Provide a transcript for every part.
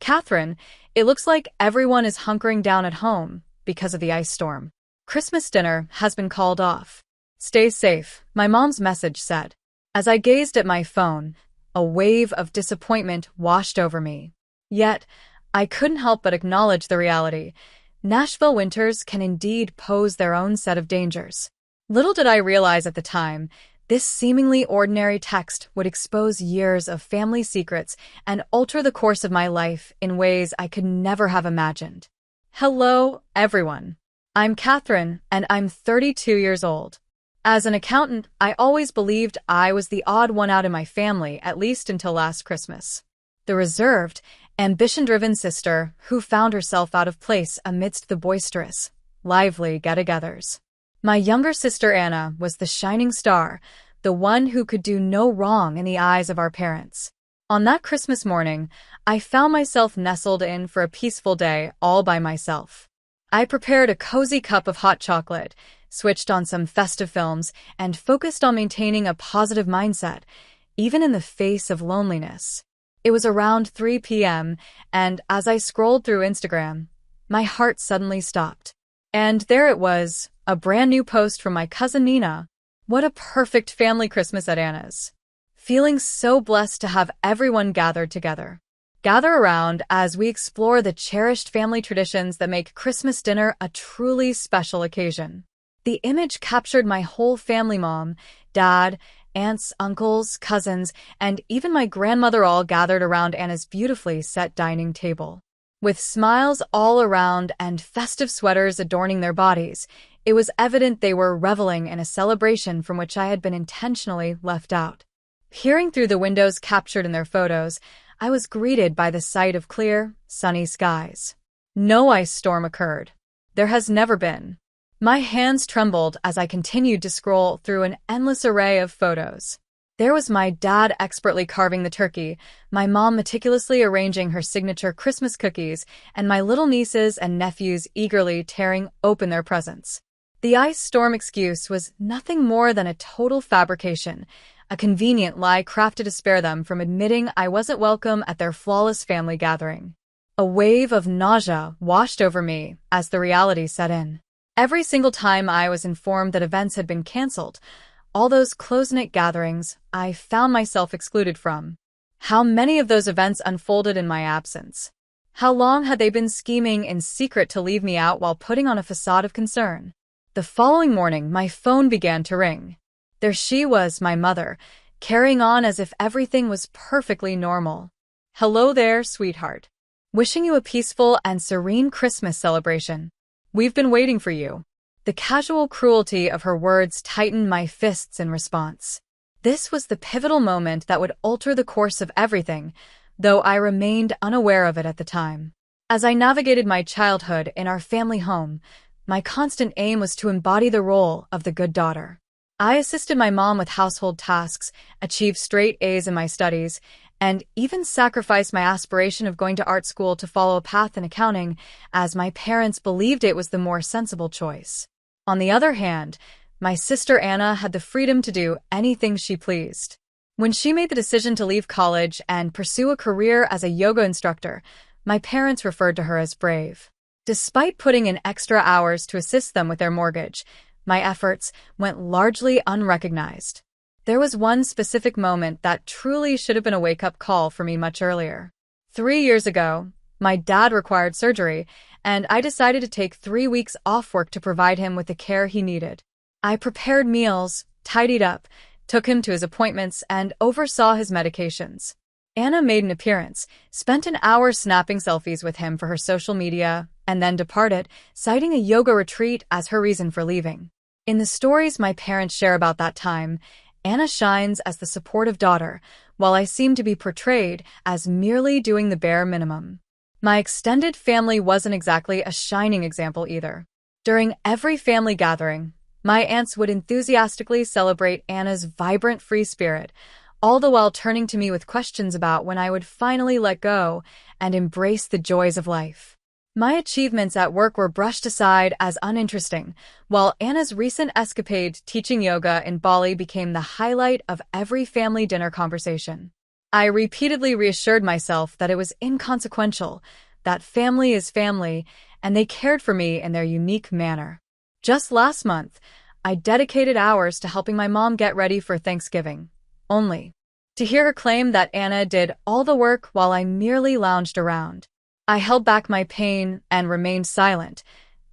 Catherine, it looks like everyone is hunkering down at home because of the ice storm. Christmas dinner has been called off. Stay safe, my mom's message said. As I gazed at my phone, a wave of disappointment washed over me. Yet, I couldn't help but acknowledge the reality. Nashville winters can indeed pose their own set of dangers. Little did I realize at the time, this seemingly ordinary text would expose years of family secrets and alter the course of my life in ways I could never have imagined. Hello, everyone. I'm Catherine, and I'm 32 years old. As an accountant, I always believed I was the odd one out in my family, at least until last Christmas. The reserved, ambition-driven sister who found herself out of place amidst the boisterous, lively get-togethers. My younger sister Anna was the shining star, the one who could do no wrong in the eyes of our parents. On that Christmas morning, I found myself nestled in for a peaceful day all by myself. I prepared a cozy cup of hot chocolate, switched on some festive films, and focused on maintaining a positive mindset, even in the face of loneliness. It was around 3 p.m., and as I scrolled through Instagram, my heart suddenly stopped. And there it was, a brand new post from my cousin Nina. What a perfect family Christmas at Anna's. Feeling so blessed to have everyone gathered together. Gather around as we explore the cherished family traditions that make Christmas dinner a truly special occasion. The image captured my whole family: mom, dad, aunts, uncles, cousins, and even my grandmother all gathered around Anna's beautifully set dining table. With smiles all around and festive sweaters adorning their bodies, it was evident they were reveling in a celebration from which I had been intentionally left out. Peering through the windows captured in their photos, I was greeted by the sight of clear, sunny skies. No ice storm occurred. There has never been. My hands trembled as I continued to scroll through an endless array of photos. There was my dad expertly carving the turkey, my mom meticulously arranging her signature Christmas cookies, and my little nieces and nephews eagerly tearing open their presents. The ice storm excuse was nothing more than a total fabrication, a convenient lie crafted to spare them from admitting I wasn't welcome at their flawless family gathering. A wave of nausea washed over me as the reality set in. Every single time I was informed that events had been canceled, all those close-knit gatherings I found myself excluded from. How many of those events unfolded in my absence? How long had they been scheming in secret to leave me out while putting on a facade of concern? The following morning, my phone began to ring. There she was, my mother, carrying on as if everything was perfectly normal. Hello there, sweetheart. Wishing you a peaceful and serene Christmas celebration. We've been waiting for you. The casual cruelty of her words tightened my fists in response. This was the pivotal moment that would alter the course of everything, though I remained unaware of it at the time. As I navigated my childhood in our family home, my constant aim was to embody the role of the good daughter. I assisted my mom with household tasks, achieved straight A's in my studies, and even sacrificed my aspiration of going to art school to follow a path in accounting, as my parents believed it was the more sensible choice. On the other hand, my sister Anna had the freedom to do anything she pleased. When she made the decision to leave college and pursue a career as a yoga instructor, my parents referred to her as brave. Despite putting in extra hours to assist them with their mortgage, my efforts went largely unrecognized. There was one specific moment that truly should have been a wake-up call for me much earlier. 3 years ago, my dad required surgery, and I decided to take 3 weeks off work to provide him with the care he needed. I prepared meals, tidied up, took him to his appointments, and oversaw his medications. Anna made an appearance, spent an hour snapping selfies with him for her social media, and then departed, citing a yoga retreat as her reason for leaving. In the stories my parents share about that time, Anna shines as the supportive daughter, while I seem to be portrayed as merely doing the bare minimum. My extended family wasn't exactly a shining example either. During every family gathering, my aunts would enthusiastically celebrate Anna's vibrant free spirit, all the while turning to me with questions about when I would finally let go and embrace the joys of life. My achievements at work were brushed aside as uninteresting, while Anna's recent escapade teaching yoga in Bali became the highlight of every family dinner conversation. I repeatedly reassured myself that it was inconsequential, that family is family, and they cared for me in their unique manner. Just last month, I dedicated hours to helping my mom get ready for Thanksgiving, only to hear her claim that Anna did all the work while I merely lounged around. I held back my pain and remained silent,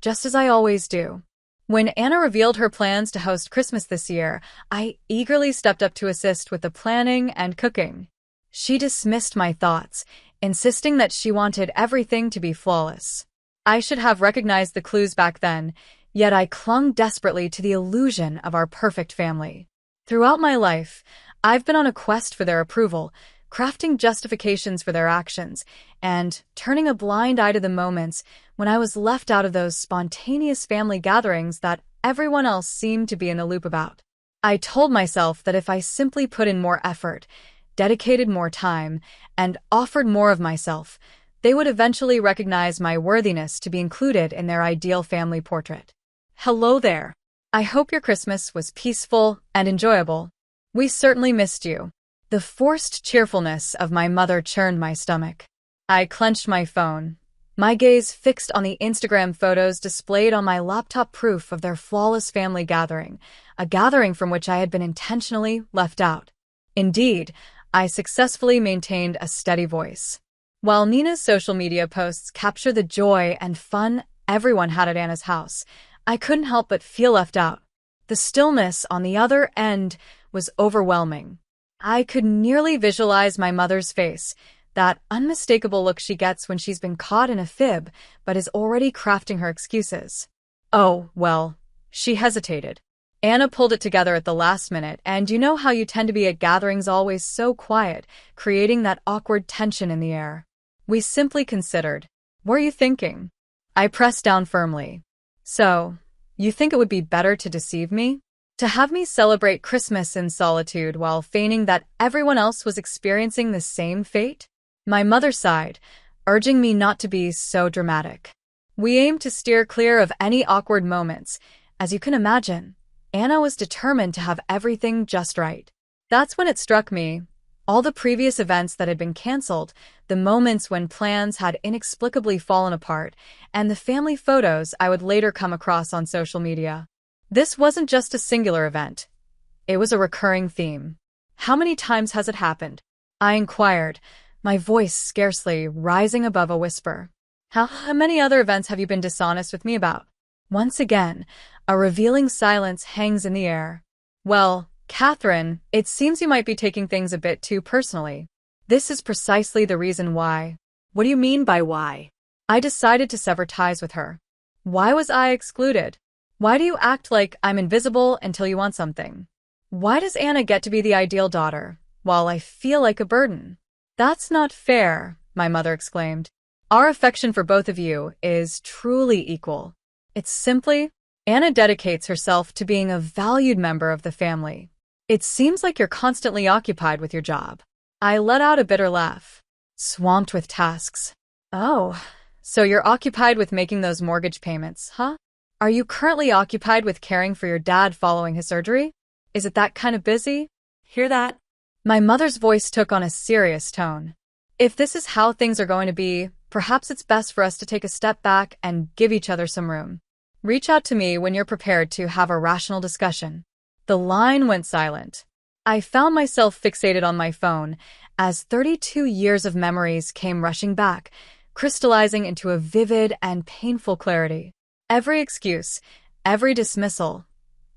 just as I always do. When Anna revealed her plans to host Christmas this year, I eagerly stepped up to assist with the planning and cooking. She dismissed my thoughts, insisting that she wanted everything to be flawless. I should have recognized the clues back then, yet I clung desperately to the illusion of our perfect family. Throughout my life, I've been on a quest for their approval, crafting justifications for their actions, and turning a blind eye to the moments when I was left out of those spontaneous family gatherings that everyone else seemed to be in the loop about. I told myself that if I simply put in more effort, dedicated more time, and offered more of myself, they would eventually recognize my worthiness to be included in their ideal family portrait. Hello there. I hope your Christmas was peaceful and enjoyable. We certainly missed you. The forced cheerfulness of my mother churned my stomach. I clenched my phone, my gaze fixed on the Instagram photos displayed on my laptop, proof of their flawless family gathering, a gathering from which I had been intentionally left out. Indeed, I successfully maintained a steady voice. While Nina's social media posts capture the joy and fun everyone had at Anna's house, I couldn't help but feel left out. The stillness on the other end was overwhelming. I could nearly visualize my mother's face, that unmistakable look she gets when she's been caught in a fib but is already crafting her excuses. Oh, well, she hesitated. Anna pulled it together at the last minute, and you know how you tend to be at gatherings, always so quiet, creating that awkward tension in the air. We simply considered. What are you thinking? I pressed down firmly. So, you think it would be better to deceive me? To have me celebrate Christmas in solitude while feigning that everyone else was experiencing the same fate? My mother sighed, urging me not to be so dramatic. We aimed to steer clear of any awkward moments. As you can imagine, Anna was determined to have everything just right. That's when it struck me. All the previous events that had been canceled, the moments when plans had inexplicably fallen apart, and the family photos I would later come across on social media. This wasn't just a singular event. It was a recurring theme. How many times has it happened? I inquired, my voice scarcely rising above a whisper. How many other events have you been dishonest with me about? Once again, a revealing silence hangs in the air. Well, Catherine, it seems you might be taking things a bit too personally. This is precisely the reason why. What do you mean by why? I decided to sever ties with her. Why was I excluded? Why do you act like I'm invisible until you want something? Why does Anna get to be the ideal daughter, while I feel like a burden? That's not fair, my mother exclaimed. Our affection for both of you is truly equal. It's simply, Anna dedicates herself to being a valued member of the family. It seems like you're constantly occupied with your job. I let out a bitter laugh. Swamped with tasks. Oh, so you're occupied with making those mortgage payments, huh? Are you currently occupied with caring for your dad following his surgery? Is it that kind of busy? Hear that? My mother's voice took on a serious tone. If this is how things are going to be, perhaps it's best for us to take a step back and give each other some room. Reach out to me when you're prepared to have a rational discussion. The line went silent. I found myself fixated on my phone as 32 years of memories came rushing back, crystallizing into a vivid and painful clarity. Every excuse, every dismissal,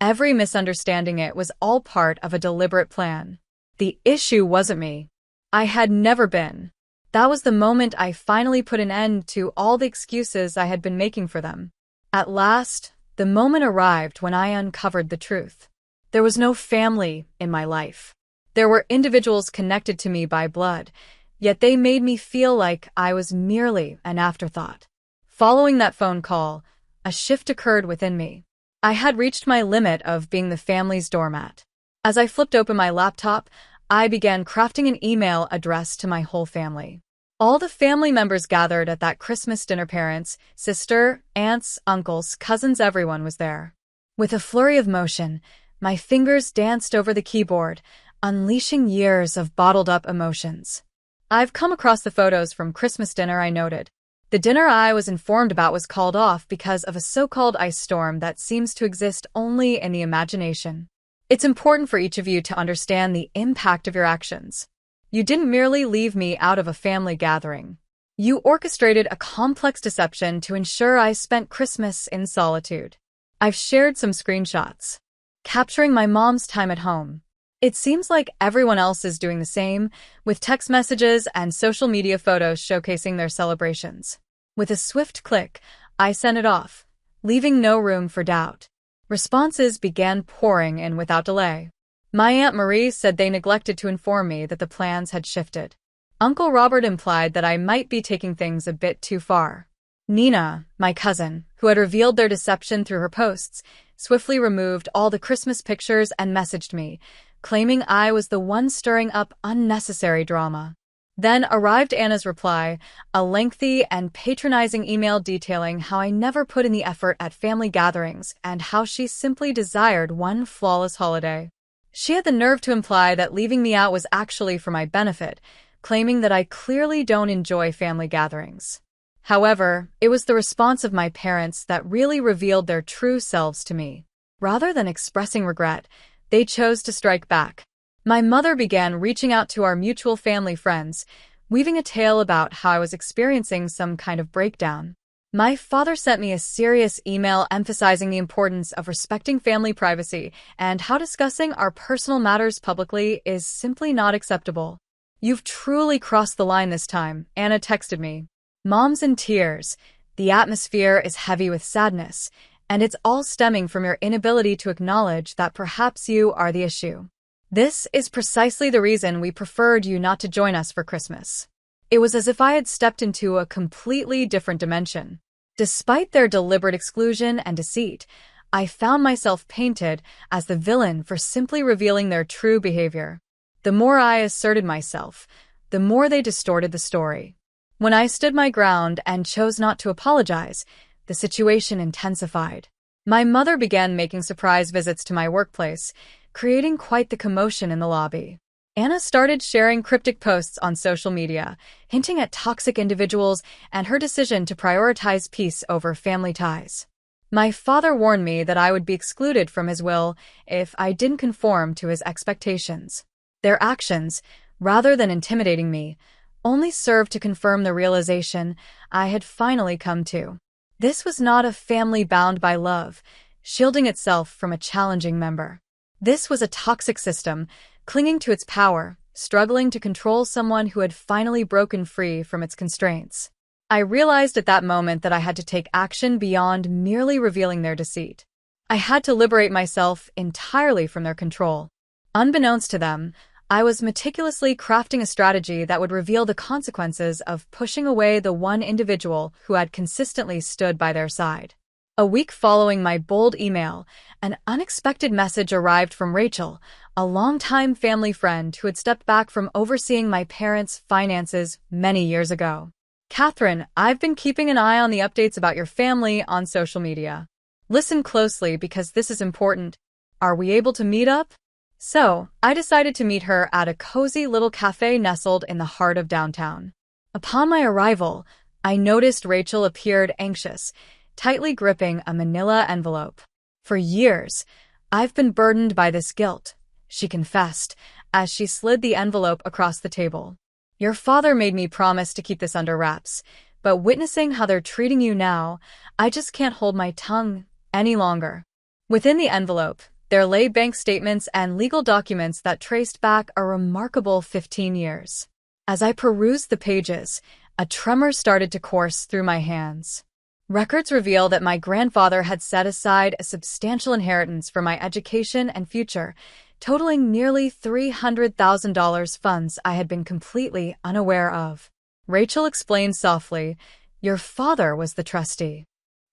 every misunderstanding, it was all part of a deliberate plan. The issue wasn't me. I had never been. That was the moment I finally put an end to all the excuses I had been making for them. At last, the moment arrived when I uncovered the truth. There was no family in my life. There were individuals connected to me by blood, yet they made me feel like I was merely an afterthought. Following that phone call, a shift occurred within me. I had reached my limit of being the family's doormat. As I flipped open my laptop, I began crafting an email addressed to my whole family. All the family members gathered at that Christmas dinner, parents, sister, aunts, uncles, cousins, everyone was there. With a flurry of motion, my fingers danced over the keyboard, unleashing years of bottled-up emotions. I've come across the photos from Christmas dinner I noted. The dinner I was informed about was called off because of a so-called ice storm that seems to exist only in the imagination. It's important for each of you to understand the impact of your actions. You didn't merely leave me out of a family gathering. You orchestrated a complex deception to ensure I spent Christmas in solitude. I've shared some screenshots, capturing my mom's time at home. It seems like everyone else is doing the same, with text messages and social media photos showcasing their celebrations. With a swift click, I sent it off, leaving no room for doubt. Responses began pouring in without delay. My Aunt Marie said they neglected to inform me that the plans had shifted. Uncle Robert implied that I might be taking things a bit too far. Nina, my cousin, who had revealed their deception through her posts, swiftly removed all the Christmas pictures and messaged me, claiming I was the one stirring up unnecessary drama. Then arrived Anna's reply, a lengthy and patronizing email detailing how I never put in the effort at family gatherings and how she simply desired one flawless holiday. She had the nerve to imply that leaving me out was actually for my benefit, claiming that I clearly don't enjoy family gatherings. However, it was the response of my parents that really revealed their true selves to me. Rather than expressing regret, they chose to strike back. My mother began reaching out to our mutual family friends, weaving a tale about how I was experiencing some kind of breakdown. My father sent me a serious email emphasizing the importance of respecting family privacy and how discussing our personal matters publicly is simply not acceptable. "You've truly crossed the line this time," Anna texted me. "Mom's in tears. The atmosphere is heavy with sadness, and it's all stemming from your inability to acknowledge that perhaps you are the issue. This is precisely the reason we preferred you not to join us for Christmas." It was as if I had stepped into a completely different dimension. Despite their deliberate exclusion and deceit, I found myself painted as the villain for simply revealing their true behavior. The more I asserted myself, the more they distorted the story. When I stood my ground and chose not to apologize, the situation intensified. My mother began making surprise visits to my workplace, creating quite the commotion in the lobby. Anna started sharing cryptic posts on social media, hinting at toxic individuals and her decision to prioritize peace over family ties. My father warned me that I would be excluded from his will if I didn't conform to his expectations. Their actions, rather than intimidating me, only served to confirm the realization I had finally come to. This was not a family bound by love, shielding itself from a challenging member. This was a toxic system, clinging to its power, struggling to control someone who had finally broken free from its constraints. I realized at that moment that I had to take action beyond merely revealing their deceit. I had to liberate myself entirely from their control. Unbeknownst to them, I was meticulously crafting a strategy that would reveal the consequences of pushing away the one individual who had consistently stood by their side. A week following my bold email, an unexpected message arrived from Rachel, a longtime family friend who had stepped back from overseeing my parents' finances many years ago. "Catherine, I've been keeping an eye on the updates about your family on social media. Listen closely because this is important. Are we able to meet up?" So, I decided to meet her at a cozy little cafe nestled in the heart of downtown. Upon my arrival, I noticed Rachel appeared anxious, tightly gripping a manila envelope. "For years, I've been burdened by this guilt," she confessed, as she slid the envelope across the table. "Your father made me promise to keep this under wraps, but witnessing how they're treating you now, I just can't hold my tongue any longer." Within the envelope, there lay bank statements and legal documents that traced back a remarkable 15 years. As I perused the pages, a tremor started to course through my hands. Records reveal that my grandfather had set aside a substantial inheritance for my education and future, totaling nearly $300,000, funds I had been completely unaware of. Rachel explained softly, "Your father was the trustee.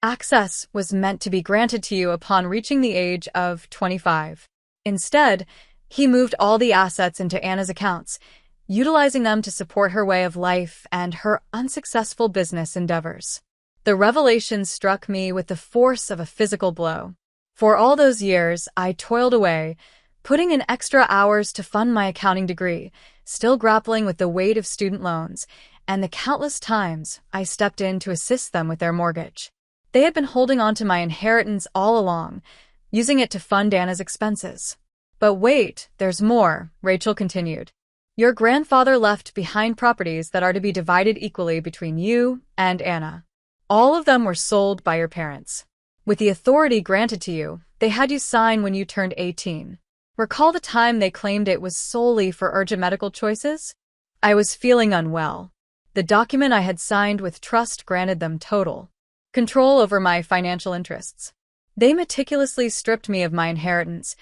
Access was meant to be granted to you upon reaching the age of 25. Instead, he moved all the assets into Anna's accounts, utilizing them to support her way of life and her unsuccessful business endeavors." The revelation struck me with the force of a physical blow. For all those years, I toiled away, putting in extra hours to fund my accounting degree, still grappling with the weight of student loans, and the countless times I stepped in to assist them with their mortgage. They had been holding on to my inheritance all along, using it to fund Anna's expenses. But wait, there's more, Rachel continued. Your grandfather left behind properties that are to be divided equally between you and Anna. All of them were sold by your parents. With the authority granted to you, they had you sign when you turned 18. Recall the time they claimed it was solely for urgent medical choices? I was feeling unwell. The document I had signed with trust granted them total control over my financial interests. They meticulously stripped me of my inheritance,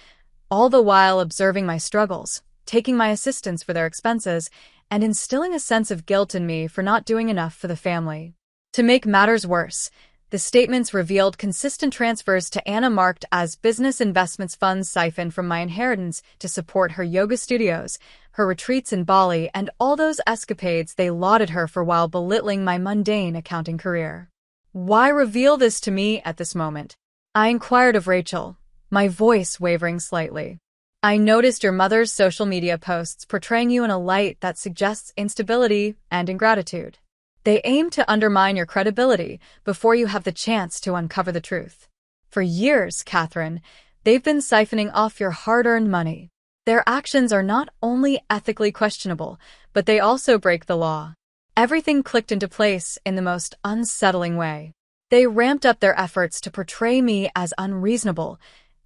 all the while observing my struggles, taking my assistance for their expenses, and instilling a sense of guilt in me for not doing enough for the family. To make matters worse, the statements revealed consistent transfers to Anna marked as business investments funds siphoned from my inheritance to support her yoga studios, her retreats in Bali, and all those escapades they lauded her for while belittling my mundane accounting career. Why reveal this to me at this moment? I inquired of Rachel, my voice wavering slightly. I noticed your mother's social media posts portraying you in a light that suggests instability and ingratitude. They aim to undermine your credibility before you have the chance to uncover the truth. For years, Catherine, they've been siphoning off your hard-earned money. Their actions are not only ethically questionable, but they also break the law. Everything clicked into place in the most unsettling way. They ramped up their efforts to portray me as unreasonable,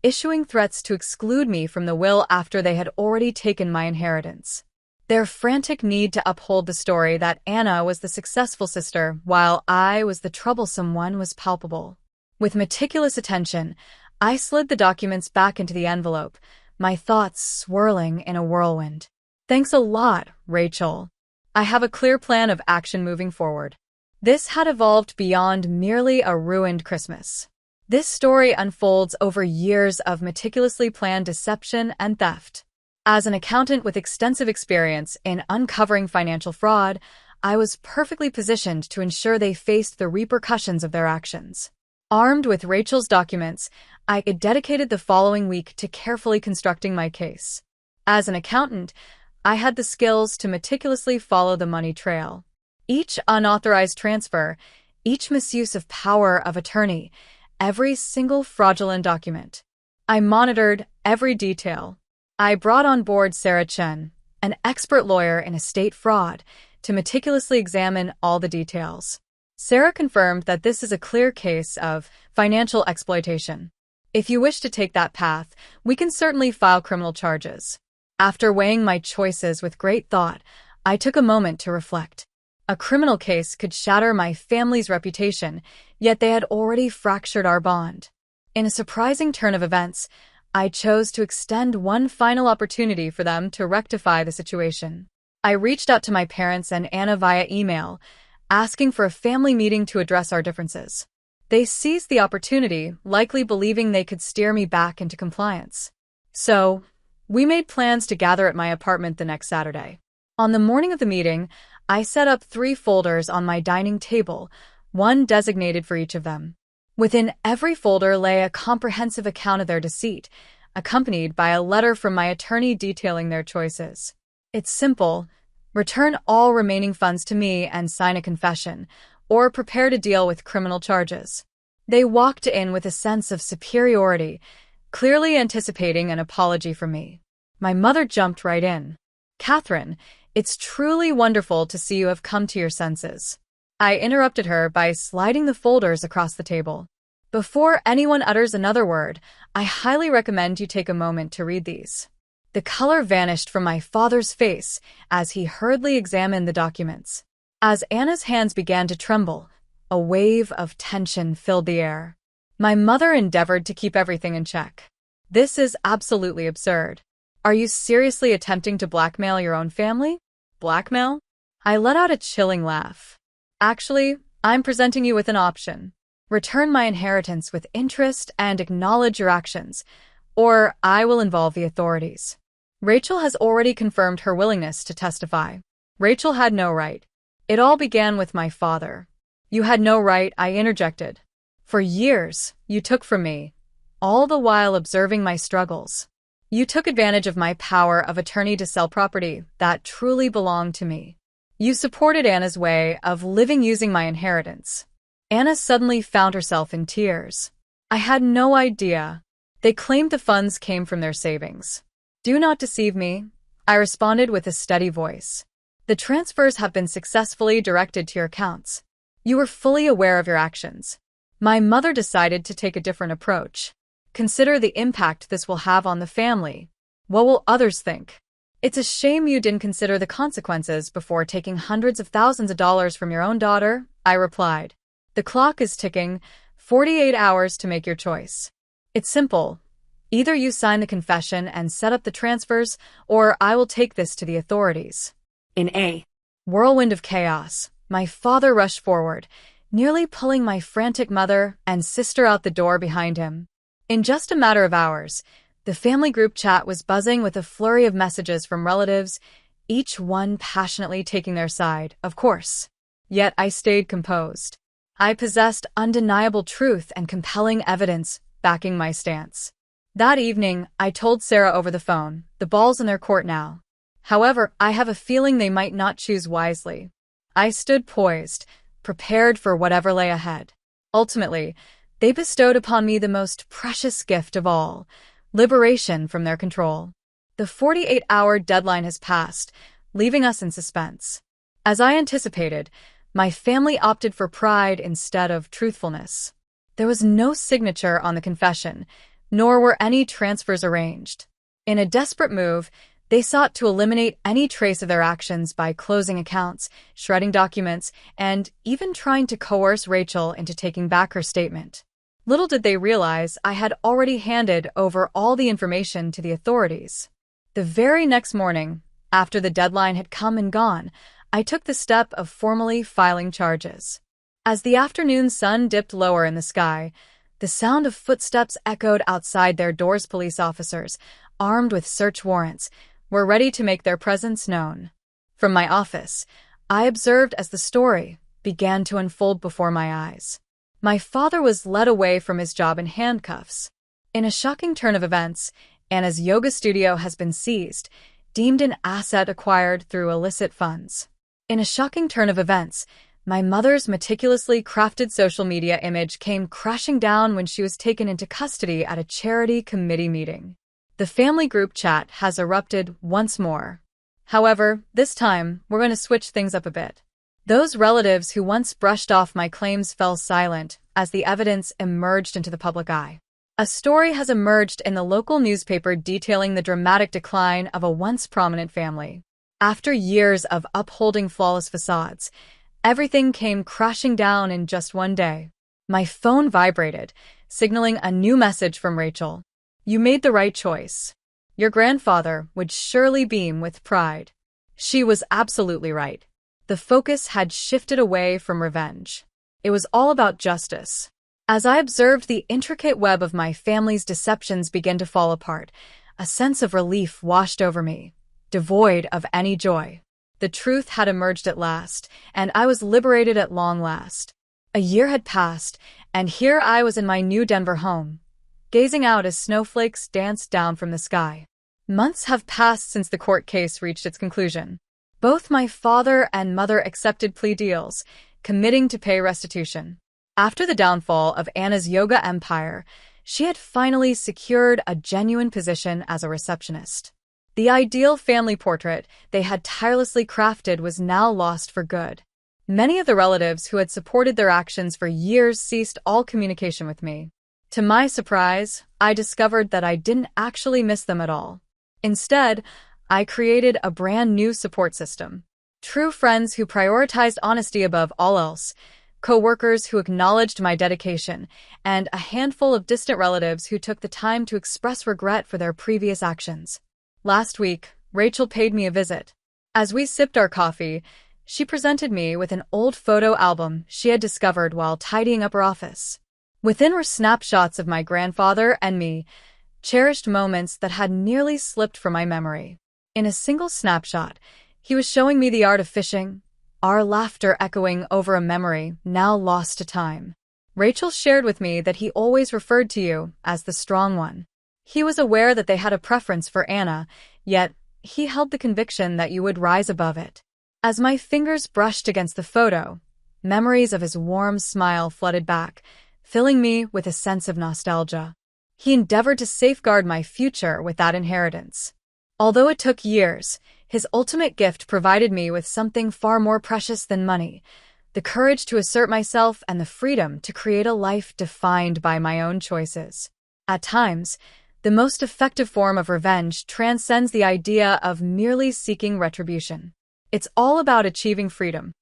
issuing threats to exclude me from the will after they had already taken my inheritance. Their frantic need to uphold the story that Anna was the successful sister while I was the troublesome one was palpable. With meticulous attention, I slid the documents back into the envelope, my thoughts swirling in a whirlwind. Thanks a lot, Rachel. I have a clear plan of action moving forward. This had evolved beyond merely a ruined Christmas. This story unfolds over years of meticulously planned deception and theft. As an accountant with extensive experience in uncovering financial fraud, I was perfectly positioned to ensure they faced the repercussions of their actions. Armed with Rachel's documents, I dedicated the following week to carefully constructing my case. As an accountant, I had the skills to meticulously follow the money trail. Each unauthorized transfer, each misuse of power of attorney, every single fraudulent document. I monitored every detail. I brought on board Sarah Chen, an expert lawyer in estate fraud, to meticulously examine all the details. Sarah confirmed that this is a clear case of financial exploitation. If you wish to take that path, we can certainly file criminal charges. After weighing my choices with great thought, I took a moment to reflect. A criminal case could shatter my family's reputation, yet they had already fractured our bond. In a surprising turn of events, I chose to extend one final opportunity for them to rectify the situation. I reached out to my parents and Anna via email, asking for a family meeting to address our differences. They seized the opportunity, likely believing they could steer me back into compliance. So, we made plans to gather at my apartment the next Saturday. On the morning of the meeting, I set up 3 folders on my dining table, one designated for each of them. Within every folder lay a comprehensive account of their deceit, accompanied by a letter from my attorney detailing their choices. It's simple. Return all remaining funds to me and sign a confession, or prepare to deal with criminal charges. They walked in with a sense of superiority, clearly anticipating an apology from me. My mother jumped right in. Catherine, it's truly wonderful to see you have come to your senses. I interrupted her by sliding the folders across the table. Before anyone utters another word, I highly recommend you take a moment to read these. The color vanished from my father's face as he hurriedly examined the documents. As Anna's hands began to tremble, a wave of tension filled the air. My mother endeavored to keep everything in check. This is absolutely absurd. Are you seriously attempting to blackmail your own family? Blackmail? I let out a chilling laugh. Actually, I'm presenting you with an option. Return my inheritance with interest and acknowledge your actions, or I will involve the authorities. Rachel has already confirmed her willingness to testify. Rachel had no right. It all began with my father. You had no right, I interjected. For years, you took from me, all the while observing my struggles. You took advantage of my power of attorney to sell property that truly belonged to me. You supported Anna's way of living using my inheritance. Anna suddenly found herself in tears. I had no idea. They claimed the funds came from their savings. Do not deceive me, I responded with a steady voice. The transfers have been successfully directed to your accounts. You were fully aware of your actions. My mother decided to take a different approach. Consider the impact this will have on the family. What will others think? It's a shame you didn't consider the consequences before taking hundreds of thousands of dollars from your own daughter, I replied. The clock is ticking, 48 hours to make your choice. It's simple. Either you sign the confession and set up the transfers, or I will take this to the authorities. In a whirlwind of chaos, my father rushed forward, nearly pulling my frantic mother and sister out the door behind him. In just a matter of hours, the family group chat was buzzing with a flurry of messages from relatives, each one passionately taking their side, of course. Yet I stayed composed. I possessed undeniable truth and compelling evidence backing my stance. That evening, I told Sarah over the phone, the ball's in their court now. However, I have a feeling they might not choose wisely. I stood poised, prepared for whatever lay ahead. Ultimately, they bestowed upon me the most precious gift of all, liberation from their control. The 48-hour deadline has passed, leaving us in suspense. As I anticipated, my family opted for pride instead of truthfulness. There was no signature on the confession, nor were any transfers arranged. In a desperate move, they sought to eliminate any trace of their actions by closing accounts, shredding documents, and even trying to coerce Rachel into taking back her statement. Little did they realize I had already handed over all the information to the authorities. The very next morning, after the deadline had come and gone, I took the step of formally filing charges. As the afternoon sun dipped lower in the sky, the sound of footsteps echoed outside their doors. Police officers, armed with search warrants, were ready to make their presence known. From my office, I observed as the story began to unfold before my eyes. My father was led away from his job in handcuffs. In a shocking turn of events, Anna's yoga studio has been seized, deemed an asset acquired through illicit funds. In a shocking turn of events, my mother's meticulously crafted social media image came crashing down when she was taken into custody at a charity committee meeting. The family group chat has erupted once more. However, this time, we're going to switch things up a bit. Those relatives who once brushed off my claims fell silent as the evidence emerged into the public eye. A story has emerged in the local newspaper detailing the dramatic decline of a once prominent family. After years of upholding flawless facades, everything came crashing down in just one day. My phone vibrated, signaling a new message from Rachel. You made the right choice. Your grandfather would surely beam with pride. She was absolutely right. The focus had shifted away from revenge. It was all about justice. As I observed the intricate web of my family's deceptions begin to fall apart, a sense of relief washed over me, devoid of any joy. The truth had emerged at last, and I was liberated at long last. A year had passed, and here I was in my new Denver home, gazing out as snowflakes danced down from the sky. Months have passed since the court case reached its conclusion. Both my father and mother accepted plea deals, committing to pay restitution. After the downfall of Anna's yoga empire, she had finally secured a genuine position as a receptionist. The ideal family portrait they had tirelessly crafted was now lost for good. Many of the relatives who had supported their actions for years ceased all communication with me. To my surprise, I discovered that I didn't actually miss them at all. Instead, I created a brand new support system. True friends who prioritized honesty above all else, co-workers who acknowledged my dedication, and a handful of distant relatives who took the time to express regret for their previous actions. Last week, Rachel paid me a visit. As we sipped our coffee, she presented me with an old photo album she had discovered while tidying up her office. Within were snapshots of my grandfather and me, cherished moments that had nearly slipped from my memory. In a single snapshot, he was showing me the art of fishing, our laughter echoing over a memory now lost to time. Rachel shared with me that he always referred to you as the strong one. He was aware that they had a preference for Anna, yet he held the conviction that you would rise above it. As my fingers brushed against the photo, memories of his warm smile flooded back, filling me with a sense of nostalgia. He endeavored to safeguard my future with that inheritance. Although it took years, his ultimate gift provided me with something far more precious than money: the courage to assert myself and the freedom to create a life defined by my own choices. At times, the most effective form of revenge transcends the idea of merely seeking retribution. It's all about achieving freedom.